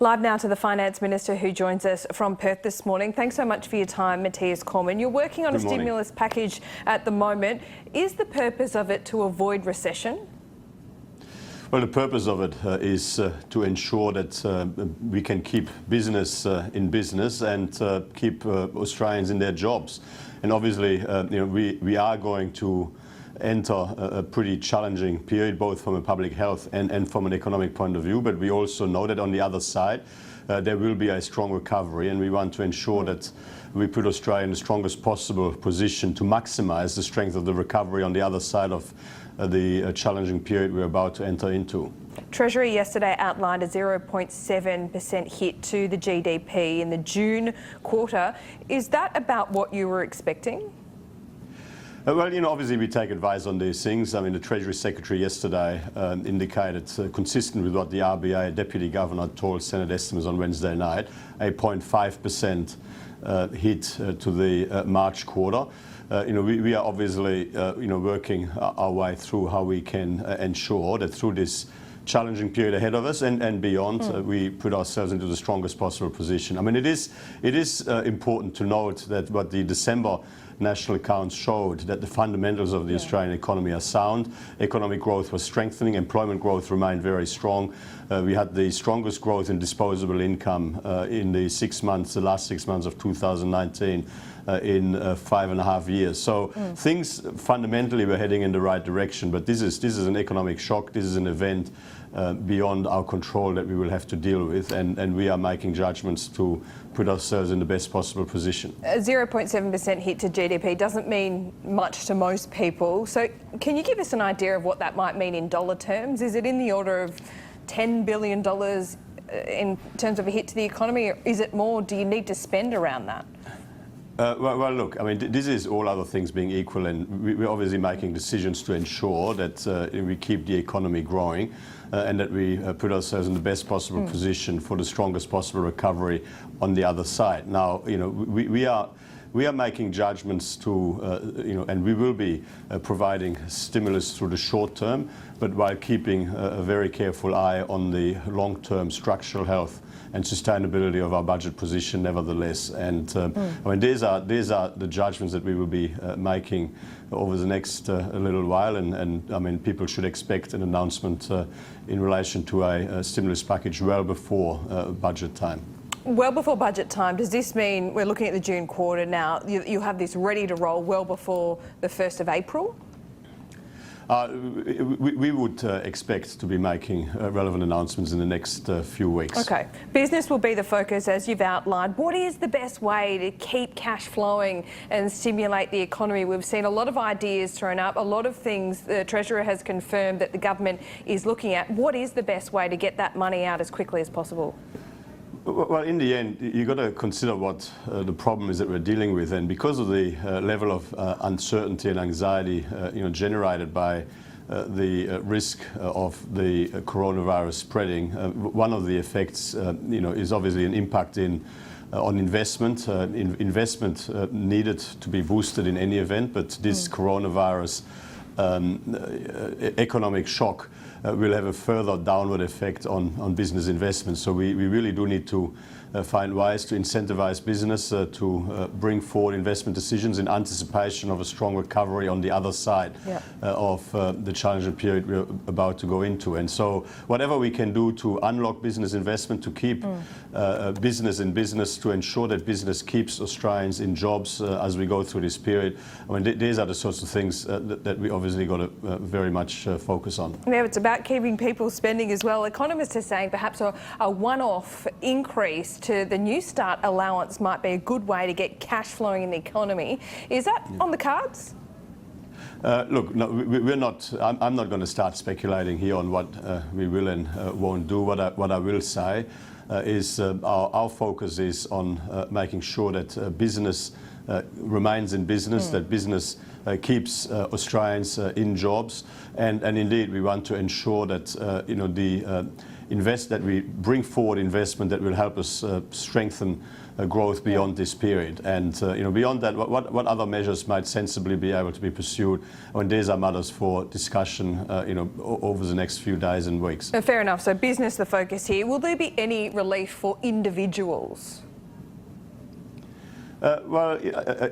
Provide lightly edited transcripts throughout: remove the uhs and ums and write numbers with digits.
Live now to the Finance Minister who joins us from Perth this morning. Thanks so much for your time, Matthias Cormann. You're working on a stimulus package at the moment. Is the purpose of it to avoid recession? Well, the purpose of it is to ensure that we can keep business in business and keep Australians in their jobs. And obviously, we are going to enter a pretty challenging period, both from a public health and from an economic point of view. But we also know that on the other side, there will be a strong recovery, and we want to ensure that we put Australia in the strongest possible position to maximise the strength of the recovery on the other side of the challenging period we're about to enter into. Treasury yesterday outlined a 0.7% hit to the GDP in the June quarter. Is that about what you were expecting? Well, obviously we take advice on these things. I mean, the Treasury Secretary yesterday indicated, consistent with what the RBA Deputy Governor told Senate estimates on Wednesday night, a 0.5% hit to the March quarter. We are obviously, working our way through how we can ensure that through this challenging period ahead of us and beyond, we put ourselves into the strongest possible position. I mean, it is important to note that what the December national accounts showed, that the fundamentals of the Australian economy are sound. Economic growth was strengthening, employment growth remained very strong. We had the strongest growth in disposable income in the last 6 months of 2019 in 5.5 years. So things fundamentally were heading in the right direction, but this is an economic shock. This is an event beyond our control that we will have to deal with, and we are making judgments to put ourselves in the best possible position. A 0.7% hit to GDP doesn't mean much to most people. So can you give us an idea of what that might mean in dollar terms? Is it in the order of $10 billion in terms of a hit to the economy, or is it more? Do you need to spend around that? Well, look, I mean, this is all other things being equal, and we're obviously making decisions to ensure that we keep the economy growing and that we put ourselves in the best possible position for the strongest possible recovery on the other side. Now, we are making judgments to, and we will be providing stimulus through the short term, but while keeping a very careful eye on the long-term structural health and sustainability of our budget position nevertheless. And I mean, these are the judgments that we will be making over the next little while, and I mean, people should expect an announcement in relation to a stimulus package well before budget time. Well before budget time, does this mean we're looking at the June quarter now, you have this ready to roll well before the 1st of April? We would expect to be making relevant announcements in the next few weeks. Okay. Business will be the focus, as you've outlined. What is the best way to keep cash flowing and stimulate the economy? We've seen a lot of ideas thrown up, a lot of things the Treasurer has confirmed that the government is looking at. What is the best way to get that money out as quickly as possible? Well, in the end, you've got to consider what the problem is that we're dealing with, and because of the level of uncertainty and anxiety, generated by the risk of the coronavirus spreading, one of the effects, is obviously an impact on investment. Investment needed to be boosted in any event, but this coronavirus economic shock will have a further downward effect on business investment. So we really do need to find ways to incentivize business to bring forward investment decisions in anticipation of a strong recovery on the other side of the challenging period we're about to go into. And so whatever we can do to unlock business investment, to keep business in business, to ensure that business keeps Australians in jobs as we go through this period, I mean, these are the sorts of things that we obviously got to very much focus on. Yeah, it's about keeping people spending as well. Economists are saying perhaps a one-off increase to the New Start allowance might be a good way to get cash flowing in the economy. Is that on the cards? Look, no, we're not. I'm not going to start speculating here on what we will and won't do. What I will say is our focus is on making sure that business remains in business, that business keeps Australians in jobs, and indeed we want to ensure that the that we bring forward investment that will help us strengthen growth beyond this period. And beyond that, what other measures might sensibly be able to be pursued? I mean, these are matters for discussion over the next few days and weeks. Fair enough. So business the focus here. Will there be any relief for individuals? Well,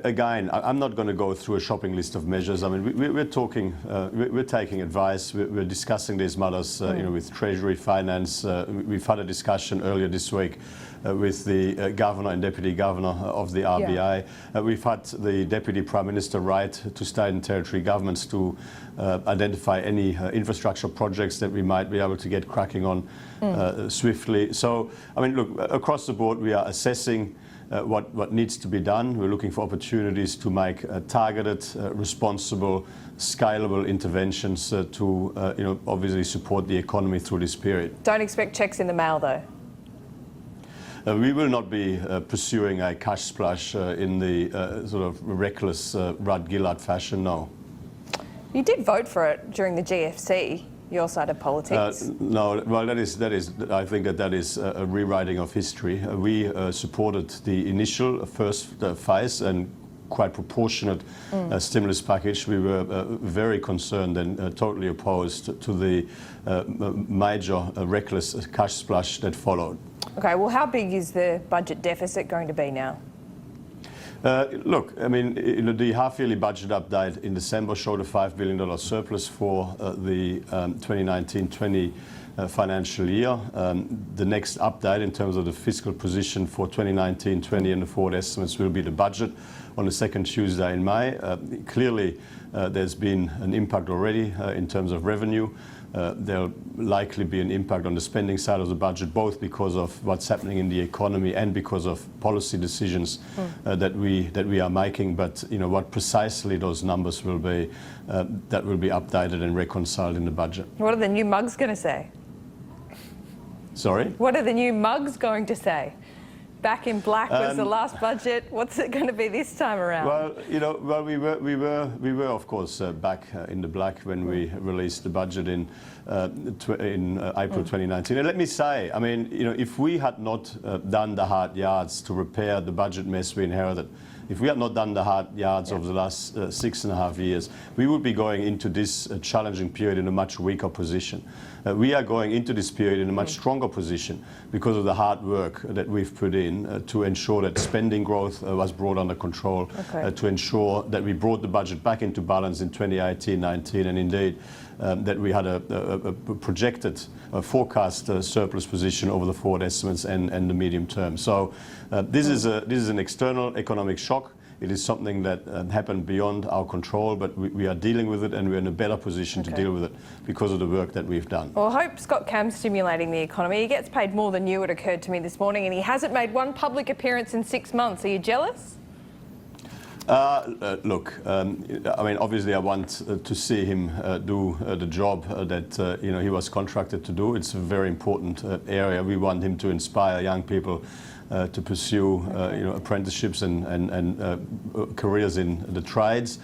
again, I'm not going to go through a shopping list of measures. I mean, we're talking, we're taking advice. We're discussing these matters, with Treasury, Finance. We've had a discussion earlier this week with the Governor and Deputy Governor of the RBA. We've had the Deputy Prime Minister write to state and territory governments to identify any infrastructure projects that we might be able to get cracking on swiftly. So, I mean, look, across the board, we are assessing what needs to be done. We're looking for opportunities to make targeted, responsible, scalable interventions to obviously support the economy through this period. Don't expect checks in the mail, though. We will not be pursuing a cash splash in the sort of reckless Rudd Gillard fashion, no. You did vote for it during the GFC. Your side of politics? No, well, that is. I think that is a rewriting of history. We supported the initial first phase and quite proportionate stimulus package. We were very concerned and totally opposed to the major reckless cash splash that followed. Okay, well, how big is the budget deficit going to be now? Look, I mean, the half-yearly budget update in December showed a $5 billion surplus for the 2019-20 financial year. The next update in terms of the fiscal position for 2019-20 and the forward estimates will be the budget on the second Tuesday in May. Clearly, there's been an impact already in terms of revenue. There'll likely be an impact on the spending side of the budget, both because of what's happening in the economy and because of policy decisions that we are making. But what precisely those numbers will be, that will be updated and reconciled in the budget. What are the new mugs going to say? Sorry? What are the new mugs going to say? Back in black was the last budget. What's it going to be this time around? Well, we were of course back in the black when we released the budget in April 2019. And let me say, I mean, if we had not done the hard yards to repair the budget mess we inherited, if we had not done the hard yards over the last 6.5 years, we would be going into this challenging period in a much weaker position. We are going into this period in a much stronger position because of the hard work that we've put in to ensure that spending growth was brought under control, to ensure that we brought the budget back into balance in 2018-19, and indeed that we had a projected forecast surplus position over the forward estimates and the medium term. So this is an external economic shock. It is something that happened beyond our control, but we are dealing with it, and we're in a better position to deal with it because of the work that we've done. Well, I hope Scott Cam's stimulating the economy. He gets paid more than you, it occurred to me this morning, and he hasn't made one public appearance in 6 months. Are you jealous? Look, I mean, obviously I want to see him do the job that he was contracted to do. It's a very important area. We want him to inspire young people to pursue apprenticeships and careers in the trades.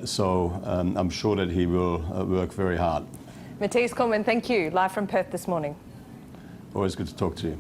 So I'm sure that he will work very hard. Mathias Cormann, thank you. Live from Perth this morning. Always good to talk to you.